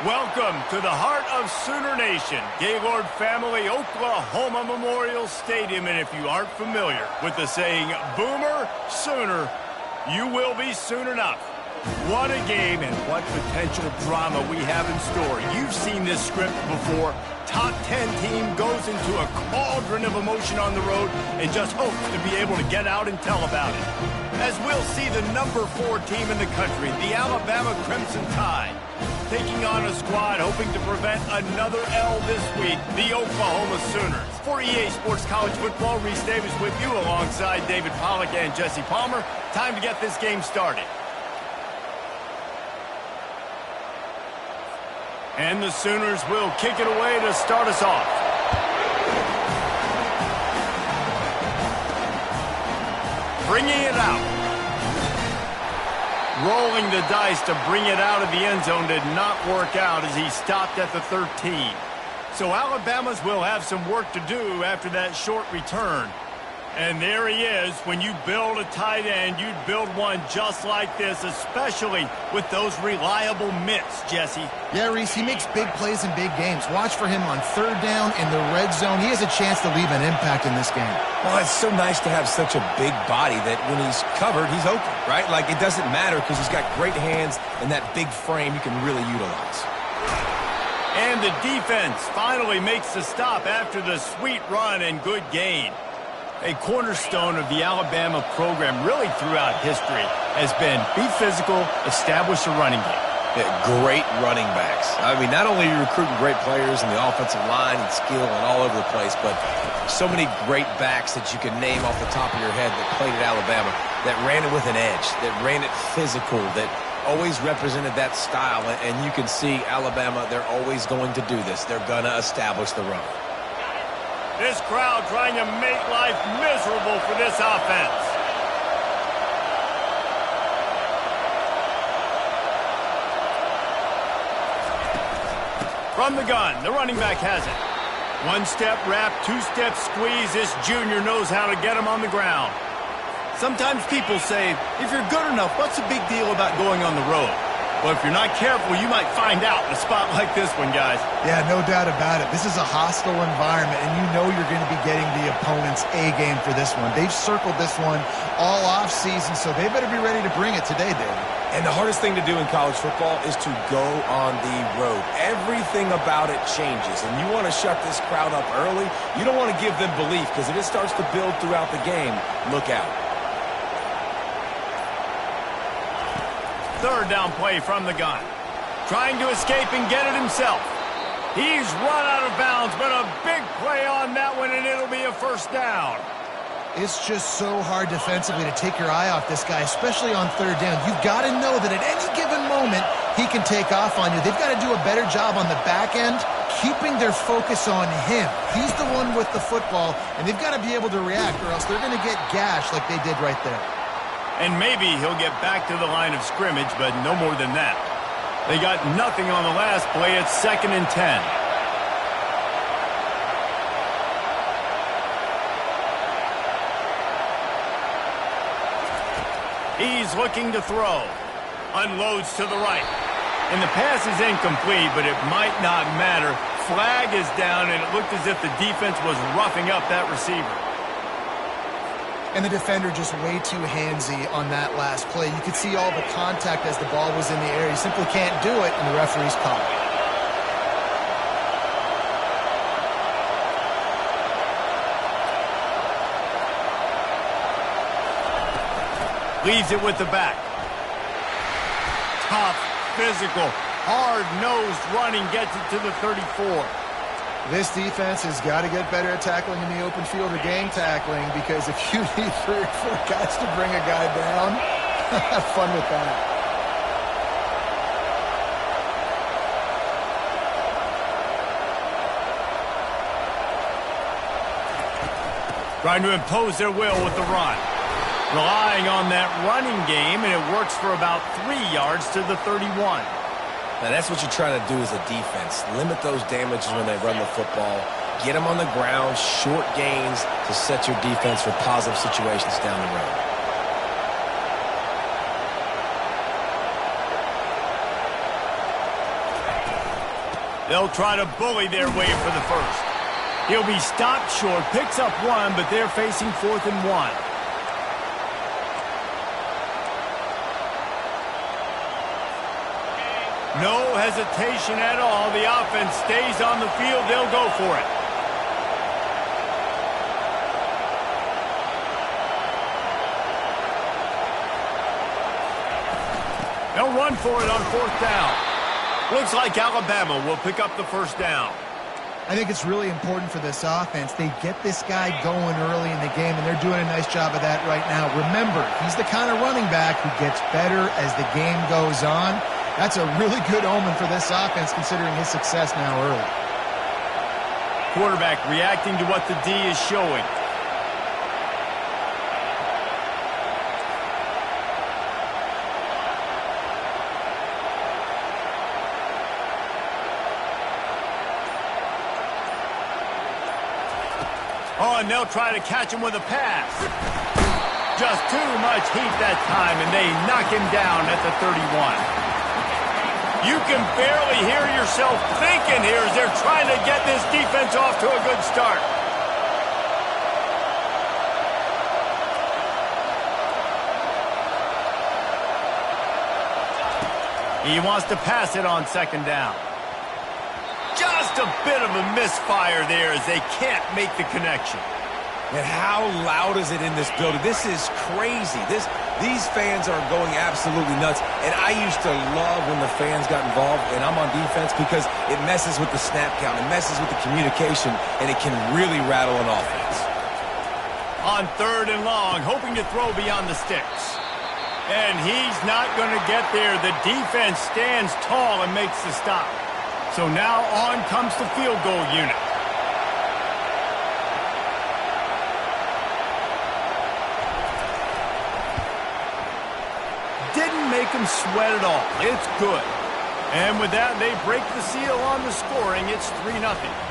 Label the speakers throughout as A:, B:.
A: Welcome to the heart of Sooner Nation, Gaylord Family Oklahoma Memorial Stadium. And if you aren't familiar with the saying, Boomer Sooner, you will be soon enough. What a game and what potential drama we have in store. You've seen this script before. Top 10 team goes into a cauldron of emotion on the road and just hopes to be able to get out and tell about it. As we'll see the number 4 team in the country, the Alabama Crimson Tide, taking on a squad hoping to prevent another L this week, the Oklahoma Sooners. For EA Sports College Football, Reese Davis with you alongside David Pollack and Jesse Palmer. Time to get this game started. And the Sooners will kick it away to start us off. Bringing it out. Rolling the dice to bring it out of the end zone did not work out as he stopped at the 13. So Alabama's will have some work to do after that short return. And there he is. When you build a tight end, you'd build one just like this, especially with those reliable mitts, Jesse.
B: Yeah, Reese, he makes big plays in big games. Watch for him on third down in the red zone. He has a chance to leave an impact in this game.
C: Well, it's so nice to have such a big body that when he's covered, he's open, right? Like, it doesn't matter because he's got great hands and that big frame you can really utilize.
A: And the defense finally makes the stop after the sweet run and good gain. A cornerstone of the Alabama program really throughout history has been be physical, establish a running game.
C: Yeah, great running backs. I mean, not only are you recruiting great players in the offensive line and skill and all over the place, but so many great backs that you can name off the top of your head that played at Alabama, that ran it with an edge, that ran it physical, that always represented that style. And you can see Alabama, they're always going to do this. They're going to establish the run.
A: This crowd trying to make life miserable for this offense. From the gun, the running back has it. One-step wrap, two-step squeeze. This junior knows how to get him on the ground. Sometimes people say, if you're good enough, what's the big deal about going on the road? Well, if you're not careful, you might find out in a spot like this one, guys.
B: Yeah, no doubt about it. This is a hostile environment, and you know you're going to be getting the opponent's A-game for this one. They've circled this one all off-season, so they better be ready to bring it today, David.
C: And the hardest thing to do in college football is to go on the road. Everything about it changes, and you want to shut this crowd up early. You don't want to give them belief, because if it starts to build throughout the game, look out.
A: Third down play from the gun. Trying to escape and get it himself. He's run out of bounds, but a big play on that one, and it'll be a first down.
B: It's just so hard defensively to take your eye off this guy, especially on third down. You've got to know that at any given moment, he can take off on you. They've got to do a better job on the back end, keeping their focus on him. He's the one with the football, and they've got to be able to react, or else they're going to get gashed like they did right there.
A: And maybe he'll get back to the line of scrimmage, but no more than that. They got nothing on the last play. It's 2nd and 10. He's looking to throw. Unloads to the right. And the pass is incomplete, but it might not matter. Flag is down, and it looked as if the defense was roughing up that receiver.
B: And the defender just way too handsy on that last play. You could see all the contact as the ball was in the air. He simply can't do it, and the referee's called.
A: Leaves it with the back. Tough, physical, hard-nosed running gets it to the 34.
B: This defense has got to get better at tackling in the open field or gang tackling, because if you need 3 or 4 guys to bring a guy down, have fun with that.
A: Trying to impose their will with the run. Relying on that running game, and it works for about 3 yards to the 31.
C: Now, that's what you're trying to do as a defense. Limit those damages when they run the football. Get them on the ground, short gains to set your defense for positive situations down the road.
A: They'll try to bully their way for the first. He'll be stopped short, picks up one, but they're facing 4th and 1. No hesitation at all. The offense stays on the field. They'll go for it. They'll run for it on 4th down. Looks like Alabama will pick up the first down.
B: I think it's really important for this offense. They get this guy going early in the game, and they're doing a nice job of that right now. Remember, he's the kind of running back who gets better as the game goes on. That's a really good omen for this offense, considering his success now early.
A: Quarterback reacting to what the D is showing. Oh, and they'll try to catch him with a pass. Just too much heat that time, and they knock him down at the 31. You can barely hear yourself thinking here as they're trying to get this defense off to a good start. He wants to pass it on 2nd down. Just a bit of a misfire there as they can't make the connection.
C: And how loud is it in this building? This is crazy. These fans are going absolutely nuts. And I used to love when the fans got involved, and I'm on defense, because it messes with the snap count. It messes with the communication, and it can really rattle an offense.
A: On 3rd and long, hoping to throw beyond the sticks. And he's not going to get there. The defense stands tall and makes the stop. So now on comes the field goal unit. Didn't make him sweat at all. It's good. And with that, they break the seal on the scoring. It's 3-0.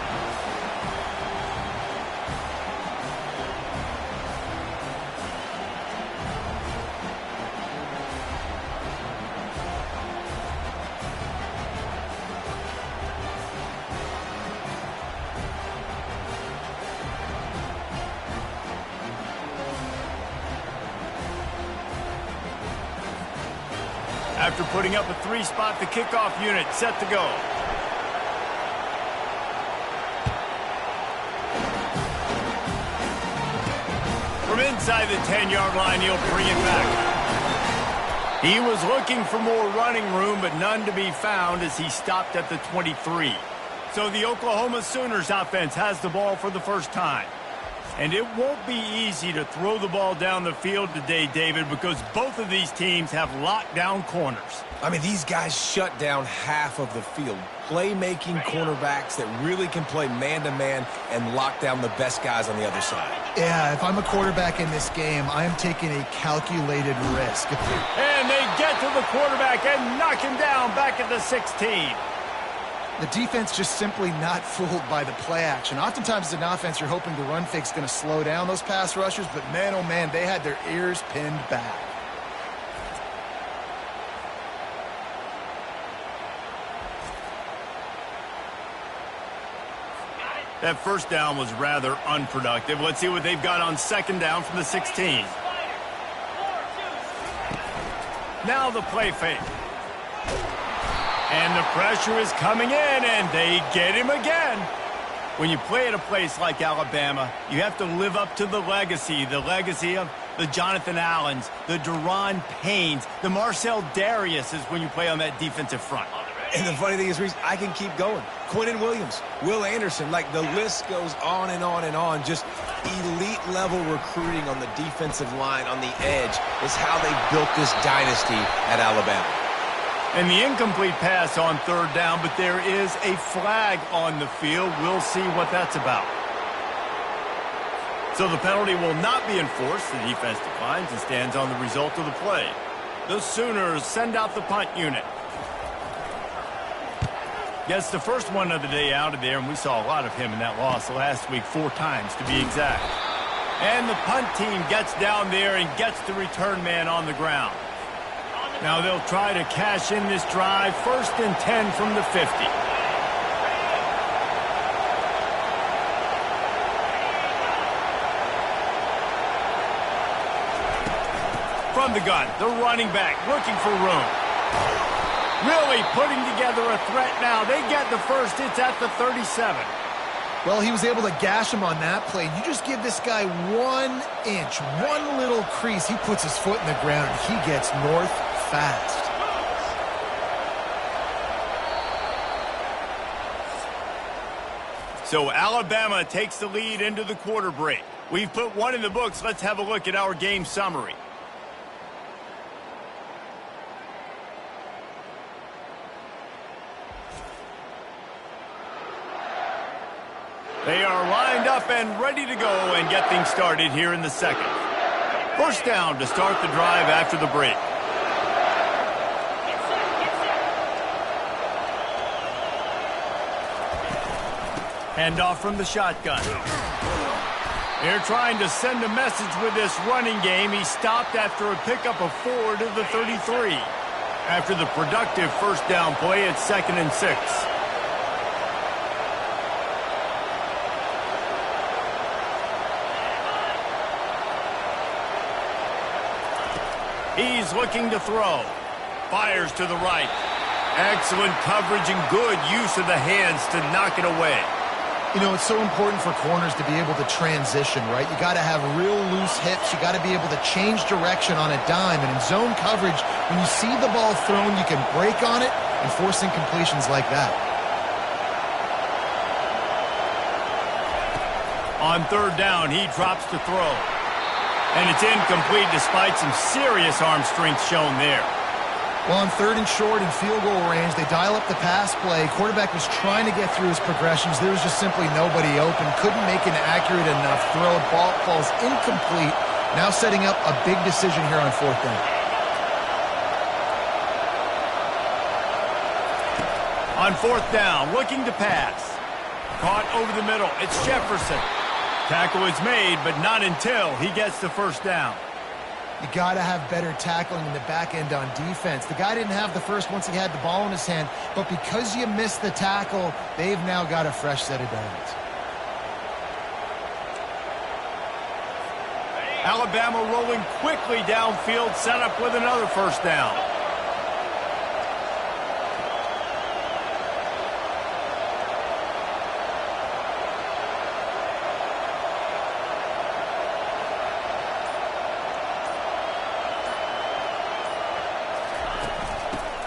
A: After putting up a 3-spot, the kickoff unit set to go. From inside the 10-yard line, he'll bring it back. He was looking for more running room, but none to be found as he stopped at the 23. So the Oklahoma Sooners offense has the ball for the first time. And it won't be easy to throw the ball down the field today, David, because both of these teams have lockdown corners.
C: I mean, these guys shut down half of the field. Playmaking cornerbacks that really can play man-to-man and lock down the best guys on the other side.
B: Yeah, if I'm a quarterback in this game, I am taking a calculated risk.
A: And they get to the quarterback and knock him down back at the 16.
B: The defense just simply not fooled by the play action. Oftentimes as an offense, you're hoping the run fake's going to slow down those pass rushers, but man, oh man, they had their ears pinned back.
A: That first down was rather unproductive. Let's see what they've got on 2nd down from the 16. Now the play fake. And the pressure is coming in, and they get him again. When you play at a place like Alabama, you have to live up to the legacy of the Jonathan Allens, the Daron Paynes, the Marcel Dariuses when you play on that defensive front.
C: And the funny thing is, Reese, I can keep going. Quinnen Williams, Will Anderson, like the list goes on and on and on. Just elite-level recruiting on the defensive line, on the edge, is how they built this dynasty at Alabama.
A: And the incomplete pass on 3rd down, but there is a flag on the field. We'll see what that's about. So the penalty will not be enforced. The defense declines and stands on the result of the play. The Sooners send out the punt unit. Gets the first one of the day out of there, and we saw a lot of him in that loss last week, 4 times to be exact. And the punt team gets down there and gets the return man on the ground. Now they'll try to cash in this drive. 1st and 10 from the 50. From the gun, the running back looking for room. Really putting together a threat now. They get the first. It's at the 37.
B: Well, he was able to gash him on that play. You just give this guy 1 inch, one little crease. He puts his foot in the ground, and he gets north fast.
A: So Alabama takes the lead into the quarter break. We've put one in the books. Let's have a look at our game summary. They are lined up and ready to go and get things started here in the second. First down to start the drive after the break. Handoff from the shotgun. They're trying to send a message with this running game. He stopped after a pickup of 4 to the 33. After the productive first down play, it's 2nd and 6. He's looking to throw. Fires to the right. Excellent coverage and good use of the hands to knock it away.
B: You know, it's so important for corners to be able to transition, right? You got to have real loose hips. You got to be able to change direction on a dime. And in zone coverage, when you see the ball thrown, you can break on it and force incompletions like that.
A: On third down, he drops to throw. And it's incomplete despite some serious arm strength shown there.
B: Well, on 3rd and short and field goal range, they dial up the pass play. Quarterback was trying to get through his progressions. There was just simply nobody open. Couldn't make an accurate enough throw. Ball falls incomplete. Now setting up a big decision here on 4th down.
A: On 4th down, looking to pass. Caught over the middle. It's Jefferson. Tackle is made, but not until he gets the first down.
B: You got to have better tackling in the back end on defense. The guy didn't have the first once he had the ball in his hand, but because you missed the tackle, they've now got a fresh set of downs.
A: Alabama rolling quickly downfield, set up with another first down.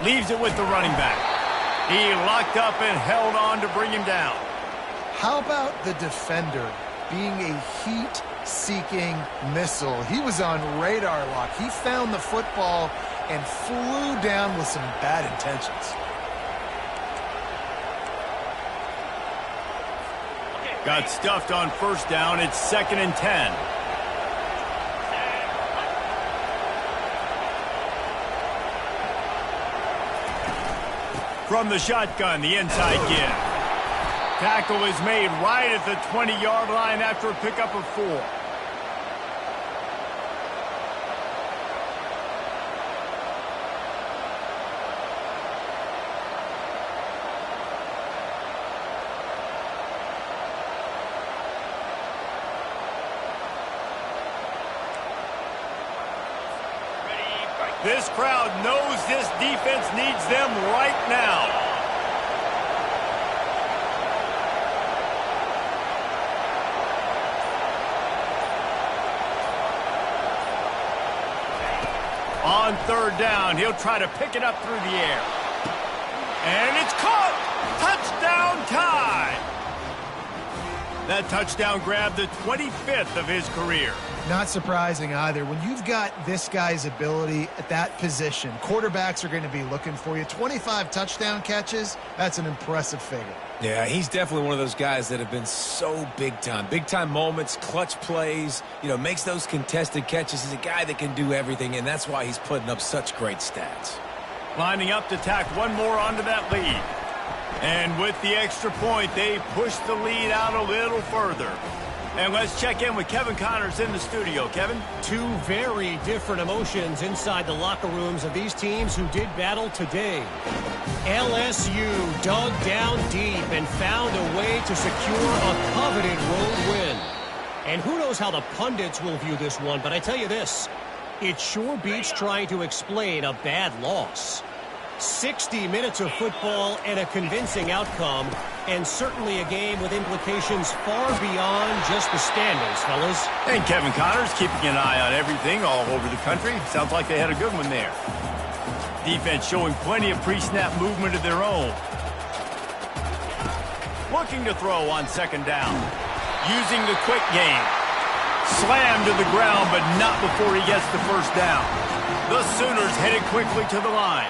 A: Leaves it with the running back. He locked up and held on to bring him down.
B: How about the defender being a heat-seeking missile? He was on radar lock. He found the football and flew down with some bad intentions.
A: Got stuffed on first down. It's 2nd and 10. From the shotgun, the inside give. Tackle is made right at the 20-yard line after a pickup of 4. This crowd knows this defense needs them right now. On third down, he'll try to pick it up through the air. And it's caught! Touchdown time! That touchdown grabbed the 25th of his career.
B: Not surprising either. When you've got this guy's ability at that position, quarterbacks are going to be looking for you. 25 touchdown catches, that's an impressive figure.
C: Yeah, he's definitely one of those guys that have been so big time. Big time moments, clutch plays, makes those contested catches. He's a guy that can do everything, and that's why he's putting up such great stats.
A: Lining up to tack one more onto that lead. And with the extra point, they push the lead out a little further. And let's check in with Kevin Connors in the studio. Kevin?
D: Two very different emotions inside the locker rooms of these teams who did battle today. LSU dug down deep and found a way to secure a coveted road win. And who knows how the pundits will view this one, but I tell you this, It sure beats trying to explain a bad loss. 60 minutes of football and a convincing outcome, and certainly a game with implications far beyond just the standings, fellas.
A: And Kevin Connors keeping an eye on everything all over the country. Sounds like they had a good one there. Defense showing plenty of pre-snap movement of their own. Looking to throw on second down. Using the quick game. Slammed to the ground, but not before he gets the first down. The Sooners headed quickly to the line.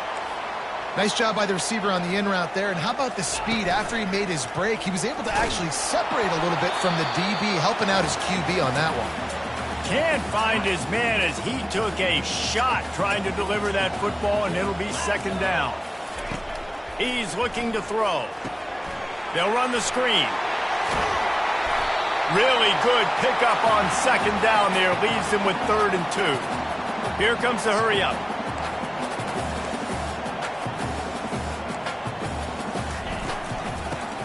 B: Nice job by the receiver on the in route there. And how about the speed after he made his break? He was able to actually separate a little bit from the DB, helping out his QB on that one.
A: Can't find his man as he took a shot trying to deliver that football, and it'll be second down. He's looking to throw. They'll run the screen. Really good pickup on second down there. Leaves him with 3rd and 2. Here comes the hurry up.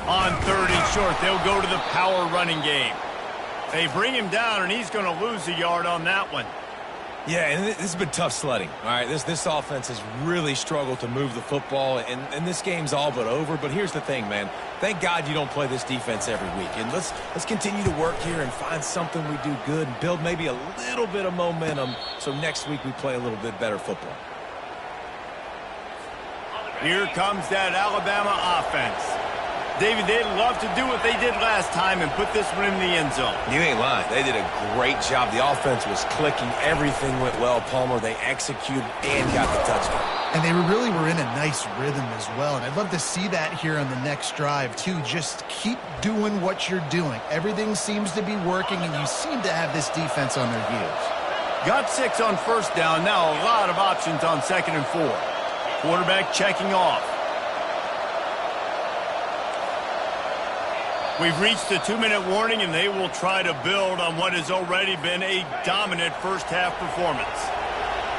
A: On 3rd and short, they'll go to the power running game. They bring him down, and he's going to lose a yard on that one.
C: Yeah, and this has been tough sledding. All right, this offense has really struggled to move the football, and this game's all but over. But here's the thing, man. Thank God you don't play this defense every week. And let's continue to work here and find something we do good and build maybe a little bit of momentum so next week we play a little bit better football.
A: Here comes that Alabama offense. David, they'd love to do what they did last time and put this one in the end zone.
C: You ain't lying. They did a great job. The offense was clicking. Everything went well, Palmer. They executed and got the touchdown.
B: And they really were in a nice rhythm as well. And I'd love to see that here on the next drive, too. Just keep doing what you're doing. Everything seems to be working, and you seem to have this defense on their heels.
A: Got 6 on first down. Now a lot of options on 2nd and 4. Quarterback checking off. We've reached the 2-minute warning, and they will try to build on what has already been a dominant first-half performance.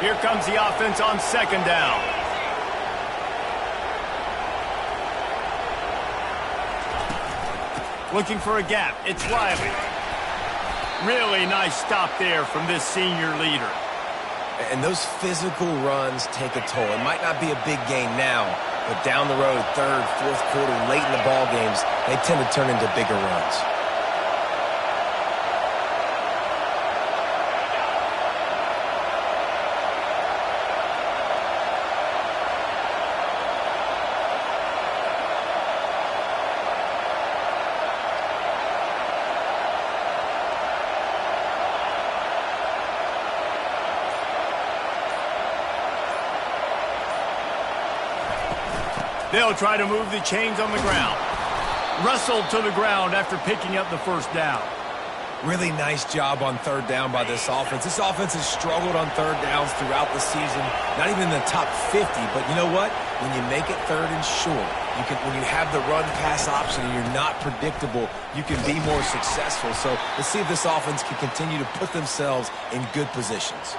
A: Here comes the offense on 2nd down. Looking for a gap. It's Riley. Really nice stop there from this senior leader.
C: And those physical runs take a toll. It might not be a big gain now, but down the road, 3rd, 4th quarter, late in the ball games, they tend to turn into bigger runs.
A: They'll try to move the chains on the ground. Wrestled to the ground after picking up the first down.
C: Really nice job on 3rd down by this offense. This offense has struggled on 3rd downs throughout the season. Not even in the top 50, but you know what? When you make it 3rd and short, when you have the run-pass option and you're not predictable, you can be more successful. So let's see if this offense can continue to put themselves in good positions.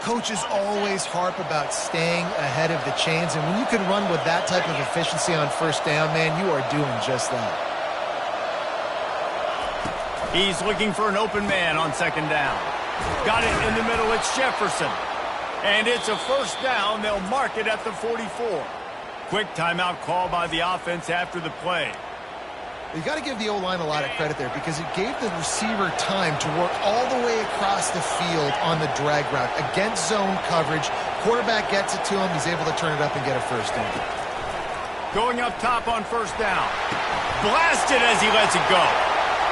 B: Coaches always harp about staying ahead of the chains, and when you can run with that type of efficiency on first down, man, you are doing just that.
A: He's looking for an open man on 2nd down. Got it in the middle. It's Jefferson. And it's a first down. They'll mark it at the 44. Quick timeout call by the offense after the play.
B: You got to give the O-line a lot of credit there because it gave the receiver time to work all the way across the field on the drag route against zone coverage. Quarterback gets it to him. He's able to turn it up and get a first down.
A: Going up top on first down. Blasted as he lets it go.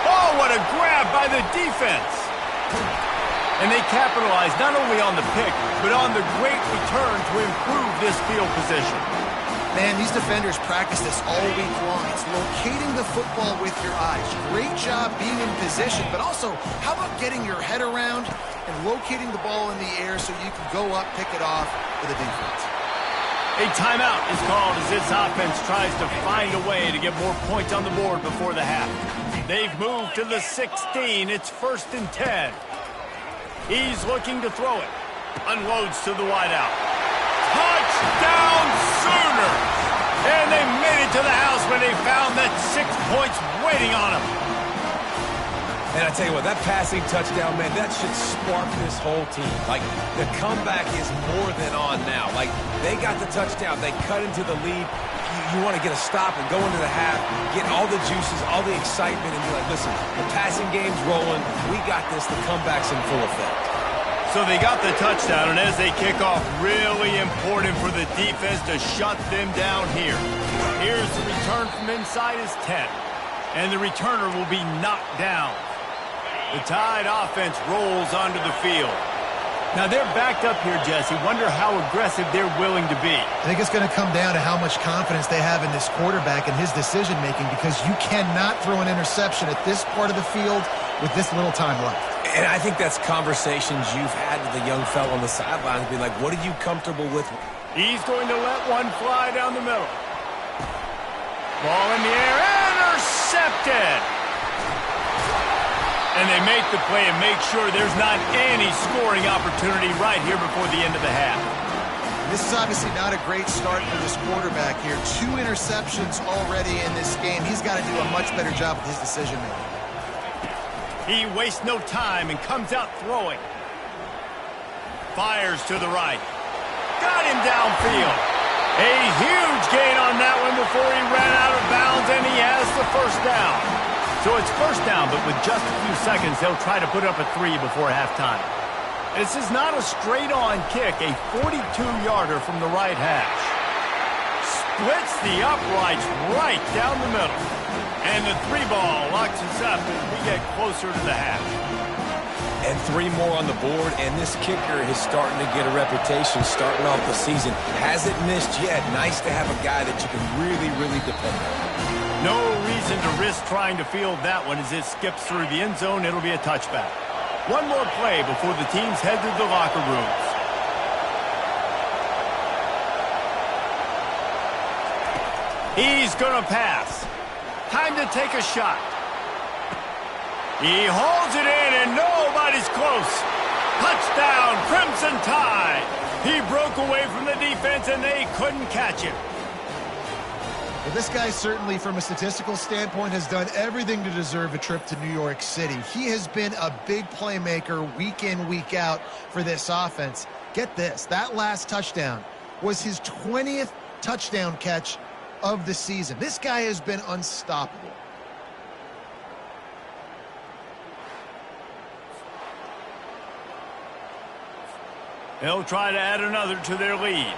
A: Oh, what a grab by the defense. And they capitalize not only on the pick, but on the great return to improve this field position.
B: Man, these defenders practice this all week long. It's locating the football with your eyes. Great job being in position, but also, how about getting your head around and locating the ball in the air so you can go up, pick it off with a defense.
A: A timeout is called as this offense tries to find a way to get more points on the board before the half. They've moved to the 16. It's 1st and 10. He's looking to throw it. Unloads to the wideout. Touchdown Sooners! And they made it to the house when they found that 6 points waiting on them.
C: And I tell you what, that passing touchdown, man, that should spark this whole team. Like, the comeback is more than on now. Like, they got the touchdown. They cut into the lead. You want to get a stop and go into the half, get all the juices, all the excitement, and be like, listen, the passing game's rolling. We got this. The comeback's in full effect.
A: So they got the touchdown, and as they kick off, really important for the defense to shut them down here. Here's the return from inside his 10, and the returner will be knocked down. The Tide offense rolls onto the field. Now they're backed up here, Jesse. Wonder how aggressive they're willing to be.
B: I think it's going to come down to how much confidence they have in this quarterback and his decision-making, because you cannot throw an interception at this part of the field with this little time left.
C: And I think that's conversations you've had with the young fellow on the sidelines, being like, what are you comfortable with?
A: He's going to let one fly down the middle. Ball in the air, intercepted! And they make the play and make sure there's not any scoring opportunity right here before the end of the half.
B: This is obviously not a great start for this quarterback here. 2 interceptions already in this game. He's got to do a much better job with his decision-making.
A: He wastes no time and comes out throwing. Fires to the right. Got him downfield. A huge gain on that one before he ran out of bounds, and he has the first down. So it's first down, but with just a few seconds, they'll try to put up a 3 before halftime. This is not a straight-on kick, a 42-yarder from the right hash. Splits the uprights right down the middle. And the 3-ball locks us up as we get closer to the half.
C: And 3 more on the board, and this kicker is starting to get a reputation starting off the season. Hasn't missed yet. Nice to have a guy that you can really, really depend on.
A: No reason to risk trying to field that one as it skips through the end zone. It'll be a touchback. One more play before the teams head to the locker rooms. He's going to pass. Time to take a shot. He hauls it in, and nobody's close. Touchdown, Crimson Tide. He broke away from the defense, and they couldn't catch him.
B: Well, this guy certainly, from a statistical standpoint, has done everything to deserve a trip to New York City. He has been a big playmaker week in, week out for this offense. Get this, that last touchdown was his 20th touchdown catch of the season. This guy has been unstoppable.
A: They'll try to add another to their lead.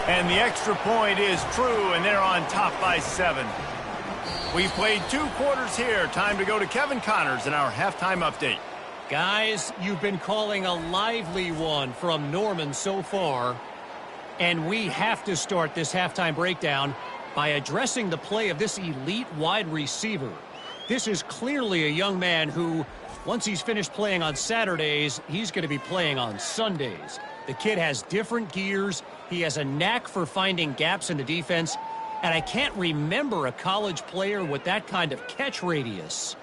A: And the extra point is true, and they're on top by 7. We played 2 quarters here. Time to go to Kevin Connors in our halftime update.
D: Guys, you've been calling a lively one from Norman so far. And we have to start this halftime breakdown by addressing the play of this elite wide receiver. This is clearly a young man who, once he's finished playing on Saturdays, he's going to be playing on Sundays. The kid has different gears. He has a knack for finding gaps in the defense. And I can't remember a college player with that kind of catch radius.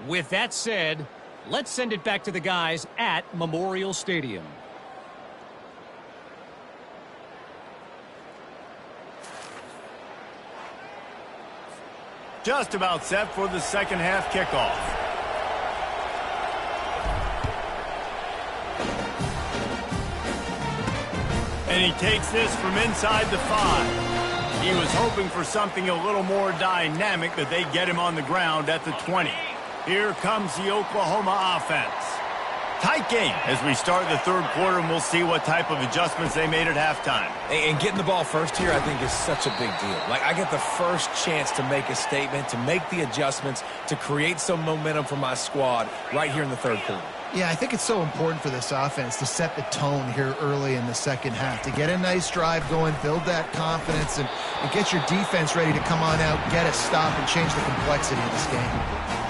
D: With that said, let's send it back to the guys at Memorial Stadium.
A: Just about set for the second half kickoff. And he takes this from inside the 5. He was hoping for something a little more dynamic, that they get him on the ground at the 20. Here comes the Oklahoma offense. Tight game as we start the third quarter, and we'll see what type of adjustments they made at halftime.
C: And getting the ball first here, I think, is such a big deal. Like, I get the first chance to make a statement, to make the adjustments, to create some momentum for my squad right here in the third quarter.
B: Yeah, I think it's so important for this offense to set the tone here early in the second half, to get a nice drive going, build that confidence, and get your defense ready to come on out, get a stop, and change the complexity of this game.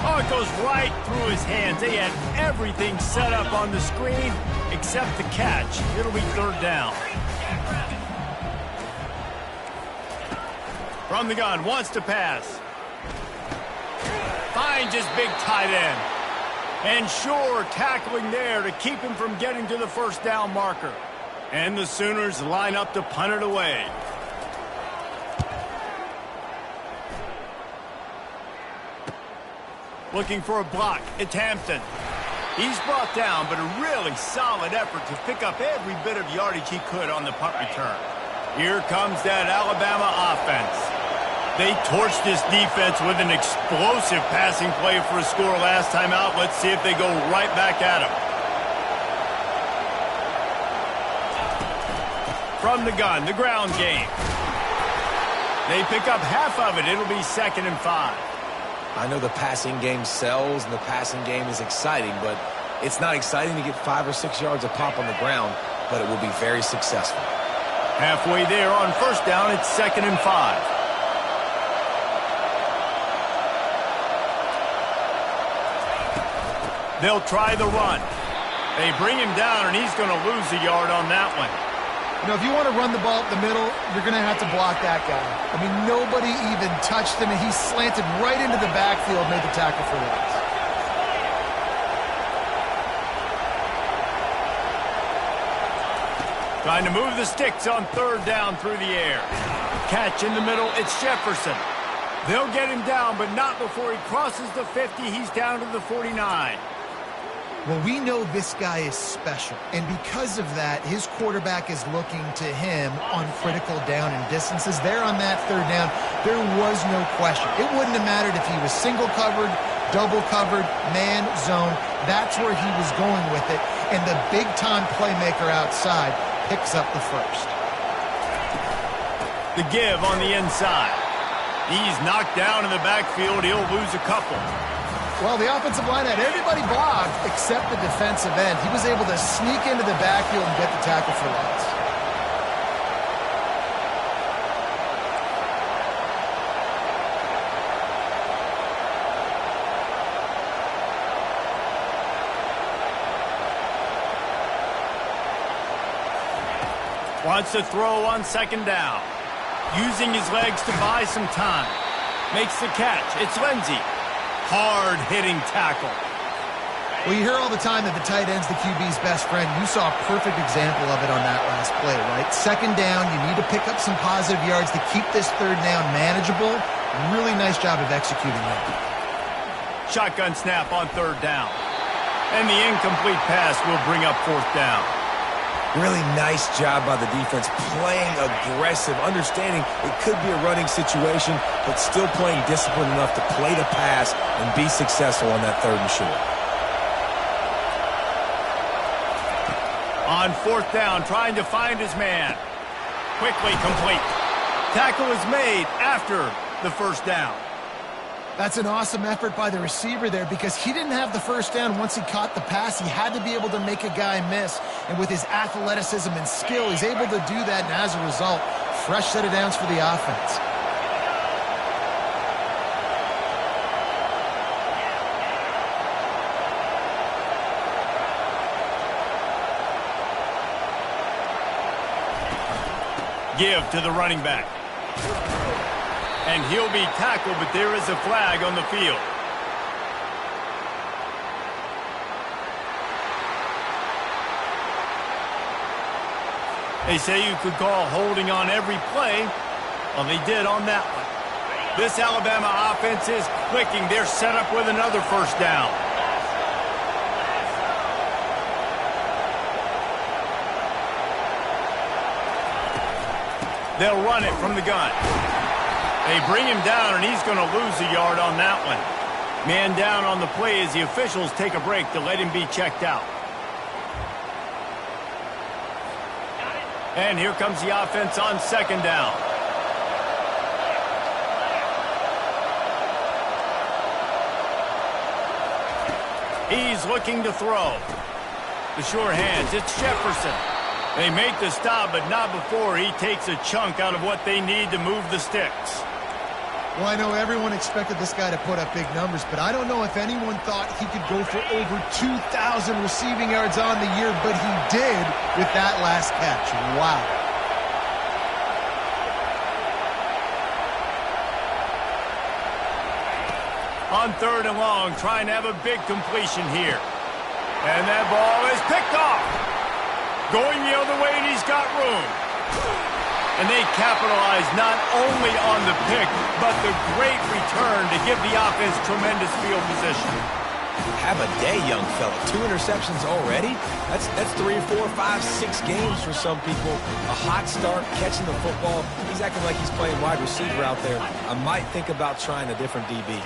A: Oh, it goes right through his hands. They had everything set up on the screen except the catch. It'll be third down. From the gun, wants to pass. Finds his big tight end. And sure, tackling there to keep him from getting to the first down marker. And the Sooners line up to punt it away. Looking for a block. It's Hampton. He's brought down, but a really solid effort to pick up every bit of yardage he could on the punt return. Here comes that Alabama offense. They torched this defense with an explosive passing play for a score last time out. Let's see if they go right back at him. From the gun, the ground game. They pick up half of it. It'll be 2nd and 5.
C: I know the passing game sells and the passing game is exciting, but it's not exciting to get 5 or 6 yards a pop on the ground, but it will be very successful.
A: Halfway there on 1st down, it's 2nd and 5. They'll try the run. They bring him down, and he's going to lose a yard on that one.
B: You know, if you want to run the ball up the middle, you're going to have to block that guy. I mean, nobody even touched him, and he slanted right into the backfield, made the tackle for loss.
A: Trying to move the sticks on 3rd down through the air. Catch in the middle, it's Jefferson. They'll get him down, but not before he crosses the 50. He's down to the 49.
B: Well, we know this guy is special, and because of that, his quarterback is looking to him on critical down and distances. There on that 3rd down, there was no question. It wouldn't have mattered if he was single covered, double covered, man, zone. That's where he was going with it, and the big-time playmaker outside picks up the first.
A: The give on the inside. He's knocked down in the backfield. He'll lose a couple.
B: Well, the offensive line had everybody blocked except the defensive end. He was able to sneak into the backfield and get the tackle for loss.
A: Wants to throw on 2nd down. Using his legs to buy some time. Makes the catch. It's Lindsey. Hard-hitting tackle.
B: Well, you hear all the time that the tight end's the QB's best friend. You saw a perfect example of it on that last play, right? 2nd down, you need to pick up some positive yards to keep this 3rd down manageable. Really nice job of executing that.
A: Shotgun snap on 3rd down. And the incomplete pass will bring up 4th down.
C: Really nice job by the defense, playing aggressive, understanding it could be a running situation, but still playing disciplined enough to play the pass and be successful on that 3rd and short.
A: On 4th down, trying to find his man. Quickly complete. Tackle is made after the 1st down.
B: That's an awesome effort by the receiver there because he didn't have the 1st down once he caught the pass. He had to be able to make a guy miss. And with his athleticism and skill, he's able to do that. And as a result, fresh set of downs for the offense.
A: Give to the running back. And he'll be tackled, but there is a flag on the field. They say you could call holding on every play. Well, they did on that one. This Alabama offense is clicking. They're set up with another 1st down. They'll run it from the gun. They bring him down, and he's going to lose a yard on that one. Man down on the play as the officials take a break to let him be checked out. And here comes the offense on 2nd down. He's looking to throw. The sure hands, it's Jefferson. They make the stop, but not before he takes a chunk out of what they need to move the sticks.
B: Well, I know everyone expected this guy to put up big numbers, but I don't know if anyone thought he could go for over 2,000 receiving yards on the year, but he did with that last catch. Wow.
A: On 3rd and long, trying to have a big completion here. And that ball is picked off. Going the other way, and he's got room. And they capitalize not only on the pick, but the great return to give the offense tremendous field position.
C: Have a day, young fella. 2 interceptions already? That's 3, 4, 5, 6 games for some people. A hot start, catching the football. He's acting like he's playing wide receiver out there. I might think about trying a different DB.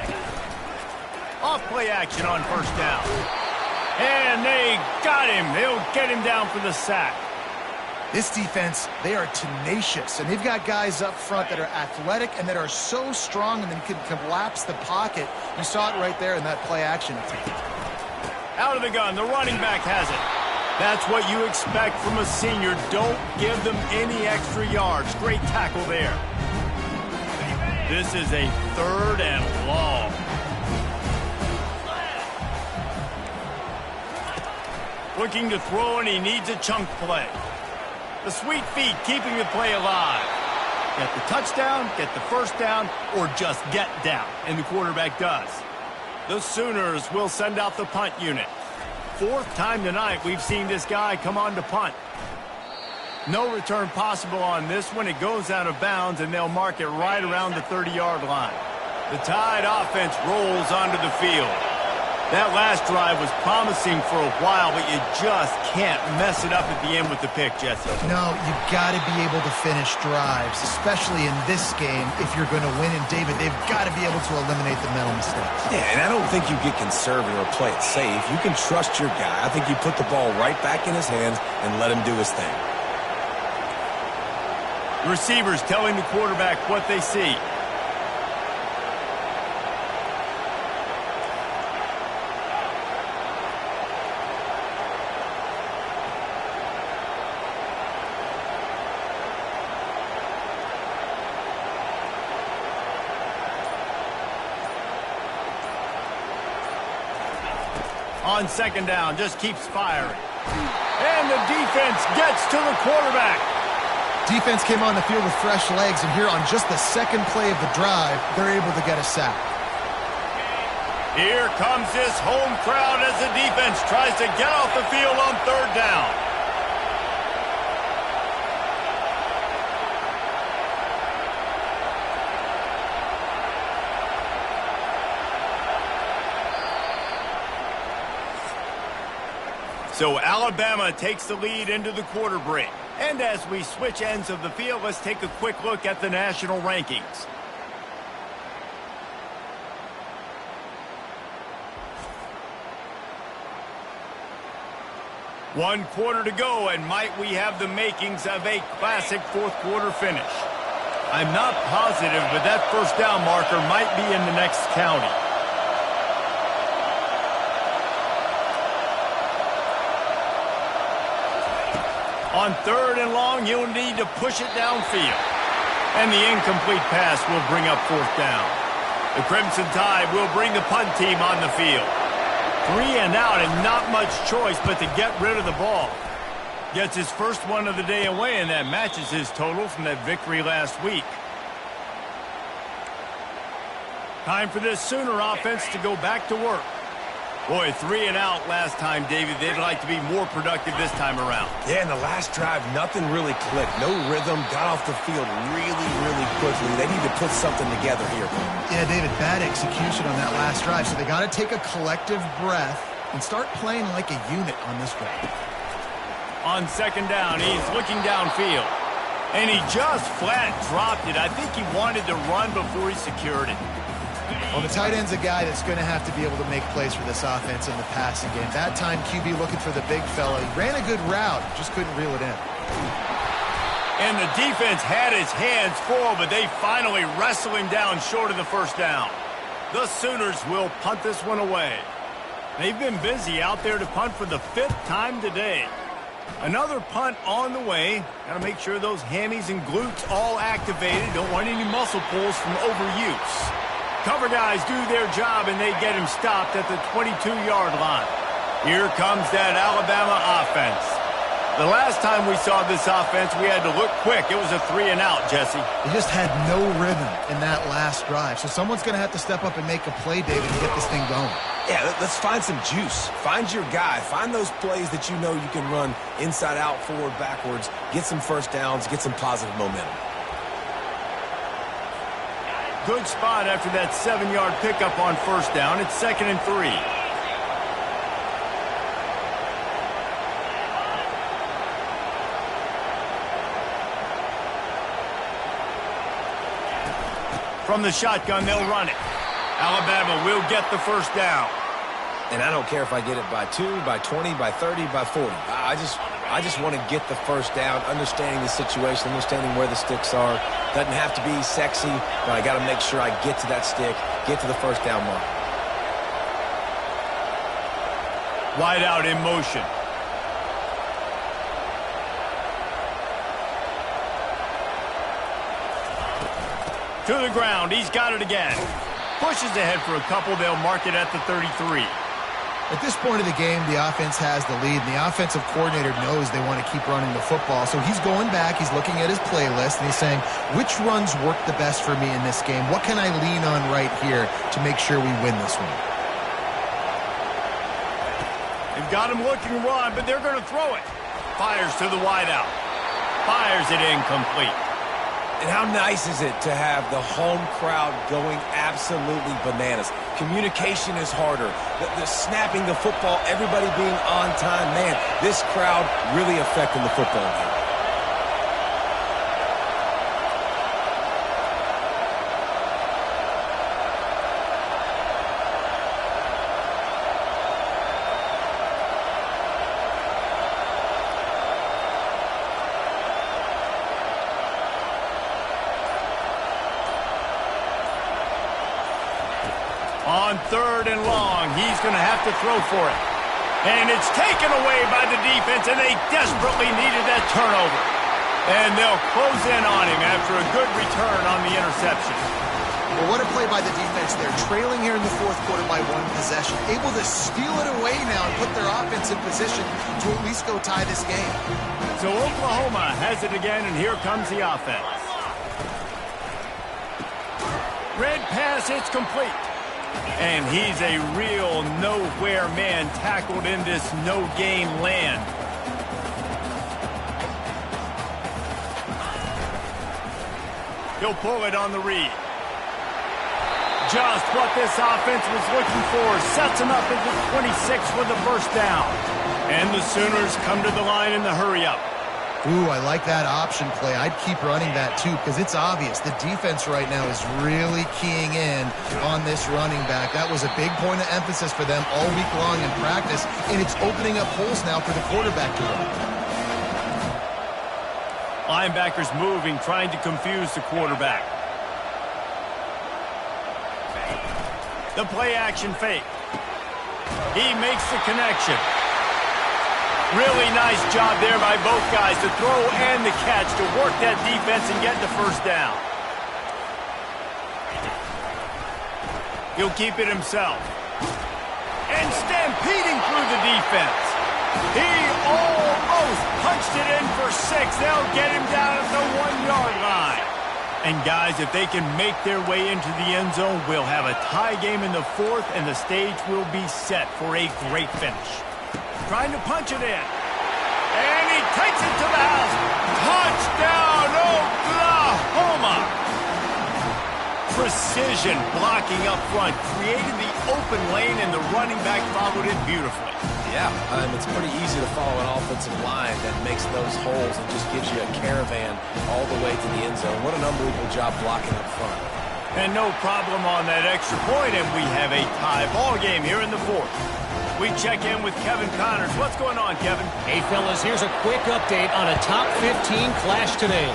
A: Off play action on first down. And they got him. They'll get him down for the sack.
B: This defense, they are tenacious, and they've got guys up front that are athletic and that are so strong and then can collapse the pocket. You saw it right there in that play action attempt.
A: Out of the gun, the running back has it. That's what you expect from a senior. Don't give them any extra yards. Great tackle there. This is a 3rd and long. Looking to throw, and he needs a chunk play. The sweet feet keeping the play alive. Get the touchdown, get the first down, or just get down. And the quarterback does. The Sooners will send out the punt unit. 4th time tonight we've seen this guy come on to punt. No return possible on this one. It goes out of bounds, and they'll mark it right around the 30-yard line. The Tide offense rolls onto the field. That last drive was promising for a while, but you just can't mess it up at the end with the pick, Jesse.
B: No, you've got to be able to finish drives, especially in this game. If you're going to win, and David, they've got to be able to eliminate the mental mistakes.
C: Yeah, and I don't think you get conservative or play it safe. You can trust your guy. I think you put the ball right back in his hands and let him do his thing.
A: The receivers telling the quarterback what they see. On second down, just keeps firing. And the defense gets to the quarterback.
B: Defense came on the field with fresh legs, and here on just the second play of the drive, they're able to get a sack.
A: Here comes this home crowd as the defense tries to get off the field on 3rd down. So Alabama takes the lead into the quarter break. And as we switch ends of the field, let's take a quick look at the national rankings. One quarter to go, and might we have the makings of a classic 4th quarter finish. I'm not positive, but that first down marker might be in the next county. On 3rd and long, you'll need to push it downfield. And the incomplete pass will bring up 4th down. The Crimson Tide will bring the punt team on the field. 3 and out, and not much choice but to get rid of the ball. Gets his first one of the day away, and that matches his total from that victory last week. Time for this Sooner offense to go back to work. Boy, 3 and out last time, David. They'd like to be more productive this time around.
C: Yeah, in the last drive, nothing really clicked. No rhythm, got off the field really quickly. They need to put something together here.
B: Yeah, David, bad execution on that last drive, so they got to take a collective breath and start playing like a unit on this drive.
A: On second down, he's looking downfield. And he just flat dropped it. I think he wanted to run before he secured it.
B: Well, the tight end's a guy that's going to have to be able to make plays for this offense in the passing game. That time, QB looking for the big fella. He ran a good route, just couldn't reel it in.
A: And the defense had his hands full, but they finally wrestle him down short of the first down. The Sooners will punt this one away. They've been busy out there to punt for the 5th time today. Another punt on the way. Got to make sure those hammies and glutes all activated. Don't want any muscle pulls from overuse. Cover guys do their job, and they get him stopped at the 22-yard line. Here comes that Alabama offense. The last time we saw this offense, we had to look quick. It was a 3-and-out, Jesse.
B: They just had no rhythm in that last drive. So someone's going to have to step up and make a play, David, and get this thing going.
C: Yeah, let's find some juice. Find your guy. Find those plays that you know you can run inside out, forward, backwards. Get some first downs. Get some positive momentum.
A: Good spot after that 7-yard pickup on first down. It's 2nd and 3. From the shotgun, they'll run it. Alabama will get the first down.
C: And I don't care if I get it by 2, by 20, by 30, by 40. I just want to get the first down, understanding the situation, understanding where the sticks are. Doesn't have to be sexy, but I got to make sure I get to that stick, get to the first down mark.
A: Wide out in motion. To the ground. He's got it again. Pushes ahead for a couple. They'll mark it at the 33.
B: At this point of the game, the offense has the lead, and the offensive coordinator knows they want to keep running the football. So he's going back, he's looking at his playlist, and he's saying, which runs work the best for me in this game? What can I lean on right here to make sure we win this one?
A: They've got him looking to run, but they're going to throw it. Fires to the wideout. Fires it incomplete.
C: And how nice is it to have the home crowd going absolutely bananas? Communication is harder. The snapping the football, everybody being on time. Man, this crowd really affecting the football game.
A: On 3rd and long, he's going to have to throw for it. And it's taken away by the defense, and they desperately needed that turnover. And they'll close in on him after a good return on the interception.
B: Well, what a play by the defense. They're trailing here in the fourth quarter by 1 possession. Able to steal it away now and put their offense in position to at least go tie this game.
A: So Oklahoma has it again, and here comes the offense. Red pass, it's complete. And he's a real nowhere man tackled in this no-game land. He'll pull it on the read. Just what this offense was looking for. Sets him up at the 26 for the first down. And the Sooners come to the line in the hurry-up.
B: Ooh, I like that option play. I'd keep running that, too, because it's obvious. The defense right now is really keying in on this running back. That was a big point of emphasis for them all week long in practice, and it's opening up holes now for the quarterback to run.
A: Linebackers moving, trying to confuse the quarterback. The play-action fake. He makes the connection. Really nice job there by both guys, the throw and the catch, to work that defense and get the first down. He'll keep it himself. And stampeding through the defense. He almost punched it in for 6. They'll get him down at the 1-yard line. And guys, if they can make their way into the end zone, we'll have a tie game in the 4th, and the stage will be set for a great finish. Trying to punch it in. And he takes it to the house. Touchdown, Oklahoma! Precision blocking up front. Created the open lane, and the running back followed it beautifully.
C: Yeah, it's pretty easy to follow an offensive line that makes those holes and just gives you a caravan all the way to the end zone. What an unbelievable job blocking up front.
A: And no problem on that extra point, and we have a tie ball game here in the 4th. We check in with Kevin Connors. What's going on, Kevin?
D: Hey, fellas, here's a quick update on a top 15 clash today.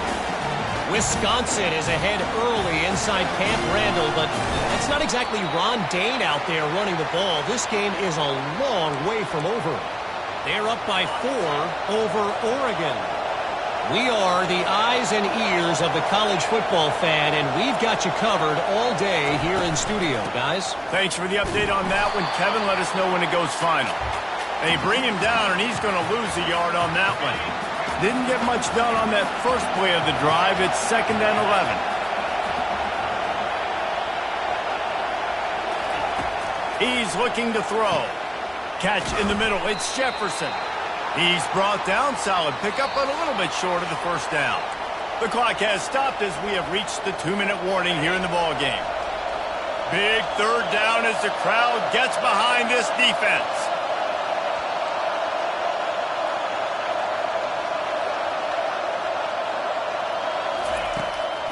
D: Wisconsin is ahead early inside Camp Randall, but it's not exactly Ron Dane out there running the ball. This game is a long way from over. They're up by 4 over Oregon. We are the eyes and ears of the college football fan, and we've got you covered all day here in studio, guys.
A: Thanks for the update on that one, Kevin. Let us know when it goes final. They bring him down, and he's going to lose a yard on that one. Didn't get much done on that first play of the drive. It's 2nd and 11. He's looking to throw. Catch in the middle. It's Jefferson. He's brought down. Solid pickup, but a little bit short of the first down. The clock has stopped as we have reached the 2-minute warning here in the ballgame. Big 3rd down as the crowd gets behind this defense.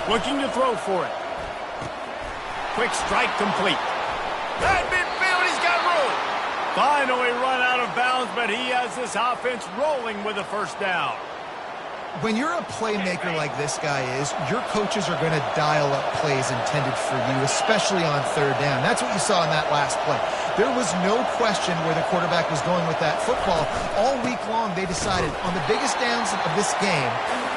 A: Looking to throw for it. Quick strike complete. At midfield, he's got room. Finally run out of bounds, but he has this offense rolling with a 1st down.
B: When you're a playmaker like this guy is, your coaches are going to dial up plays intended for you, especially on 3rd down. That's what you saw in that last play. There was no question where the quarterback was going with that football. All week long, they decided on the biggest downs of this game,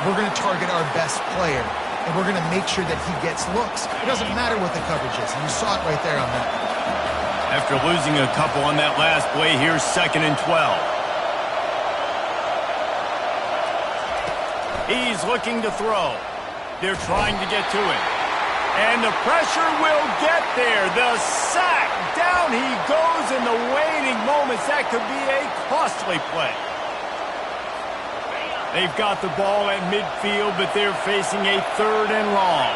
B: we're going to target our best player, and we're going to make sure that he gets looks. It doesn't matter what the coverage is, and you saw it right there on that.
A: After losing a couple on that last play, here's 2nd and 12. He's looking to throw. They're trying to get to it. And the pressure will get there. The sack. Down he goes in the waning moments. That could be a costly play. They've got the ball at midfield, but they're facing a 3rd and long.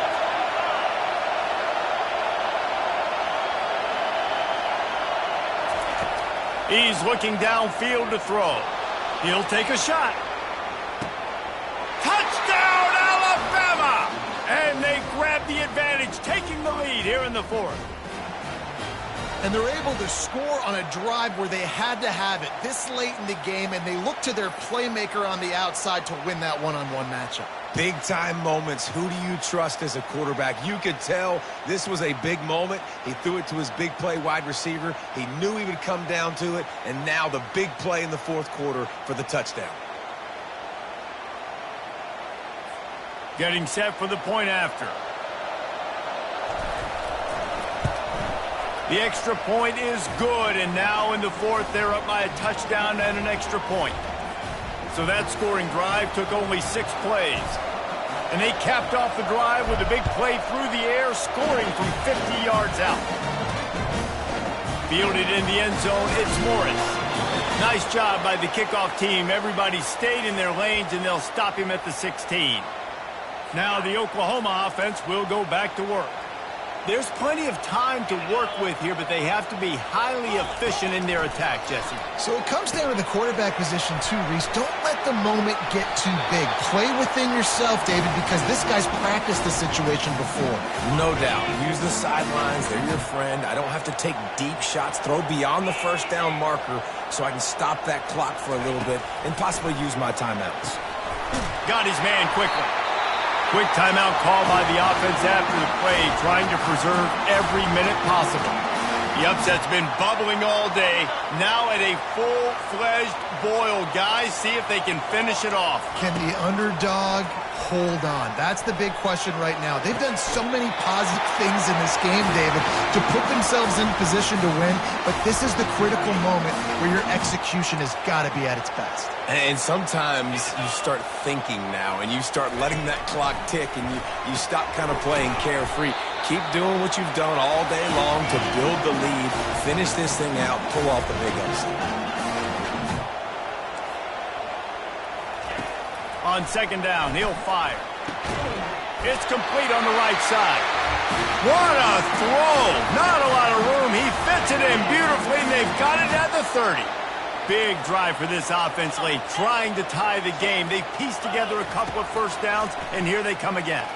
A: He's looking downfield to throw. He'll take a shot. Touchdown, Alabama! And they grab the advantage, taking the lead here in the 4th.
B: And they're able to score on a drive where they had to have it this late in the game, and they look to their playmaker on the outside to win that one-on-one matchup.
C: Big-time moments. Who do you trust as a quarterback? You could tell this was a big moment. He threw it to his big play wide receiver. He knew he would come down to it, and now the big play in the 4th quarter for the touchdown.
A: Getting set for the point after. The extra point is good, and now in the 4th, they're up by a touchdown and an extra point. So that scoring drive took only 6 plays. And they capped off the drive with a big play through the air, scoring from 50 yards out. Fielded in the end zone, it's Morris. Nice job by the kickoff team. Everybody stayed in their lanes, and they'll stop him at the 16. Now the Oklahoma offense will go back to work. There's plenty of time to work with here, but they have to be highly efficient in their attack, Jesse.
B: So it comes down to the quarterback position too, Reese. Don't let the moment get too big. Play within yourself, David, because this guy's practiced the situation before.
C: No doubt. Use the sidelines. They're your friend. I don't have to take deep shots, throw beyond the 1st down marker so I can stop that clock for a little bit and possibly use my timeouts.
A: Got his man quickly. Quick timeout call by the offense after the play, trying to preserve every minute possible. The upset's been bubbling all day. Now at a full-fledged boil. Guys, see if they can finish it off.
B: Can the underdog hold on? That's the big question right now. They've done so many positive things in this game, David, to put themselves in position to win, but this is the critical moment where your execution has got to be at its best.
C: And sometimes you start thinking now, and you start letting that clock tick, and you stop kind of playing carefree. Keep doing what you've done all day long to build the lead, finish this thing out, pull off the big upset.
A: On 2nd down, he'll fire. It's complete on the right side. What a throw! Not a lot of room. He fits it in beautifully, and they've got it at the 30. Big drive for this offense late, trying to tie the game. They pieced together a couple of 1st downs, and here they come again.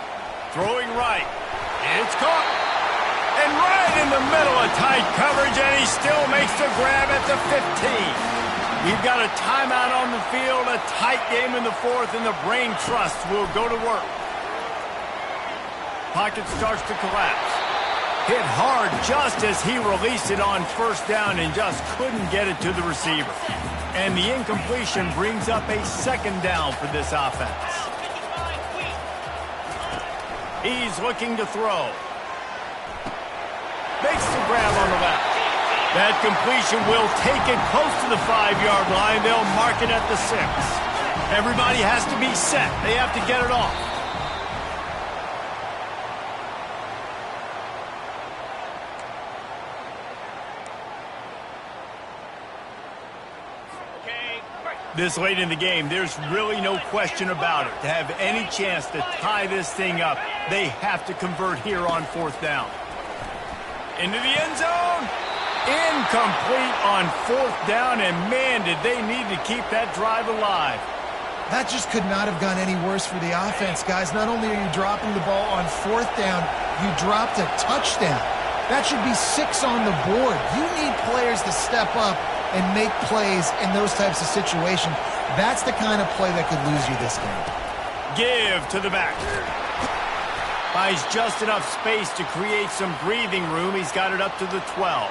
A: Throwing right. It's caught. And right in the middle of tight coverage, and he still makes the grab at the 15. We've got a timeout on the field, a tight game in the 4th, and the brain trust will go to work. Pocket starts to collapse. Hit hard just as he released it on 1st down and just couldn't get it to the receiver. And the incompletion brings up a 2nd down for this offense. He's looking to throw. Makes the grab on the left. That completion will take it close to the 5-yard line. They'll mark it at the 6. Everybody has to be set. They have to get it off. This late in the game, there's really no question about it. To have any chance to tie this thing up, they have to convert here on 4th down. Into the end zone. Incomplete on 4th down, and man, did they need to keep that drive alive.
B: That just could not have gone any worse for the offense, guys. Not only are you dropping the ball on 4th down, you dropped a touchdown. That should be 6 on the board. You need players to step up and make plays in those types of situations. That's the kind of play that could lose you this game.
A: Give to the back. Buys just enough space to create some breathing room. He's got it up to the 12.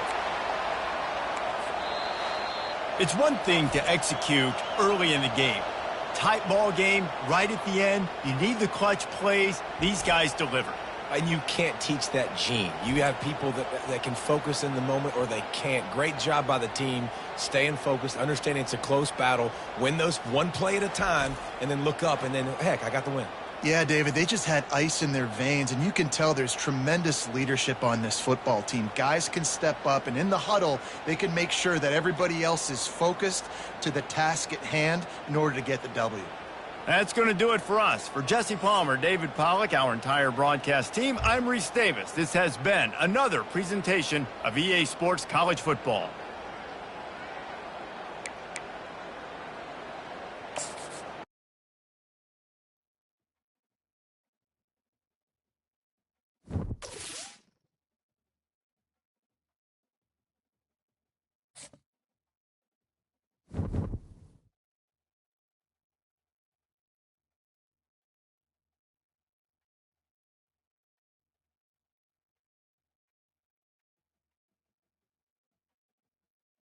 A: It's one thing to execute early in the game. Tight ball game, right at the end. You need the clutch plays. These guys deliver.
C: And you can't teach that gene. You have people that can focus in the moment or they can't. Great job by the team, staying focused, understanding it's a close battle, win those one play at a time, and then look up, and then, heck, I got the win.
B: Yeah, David, they just had ice in their veins, and you can tell there's tremendous leadership on this football team. Guys can step up, and in the huddle, they can make sure that everybody else is focused to the task at hand in order to get the W.
A: That's going to do it for us. For Jesse Palmer, David Pollack, our entire broadcast team, I'm Reese Davis. This has been another presentation of EA Sports College Football.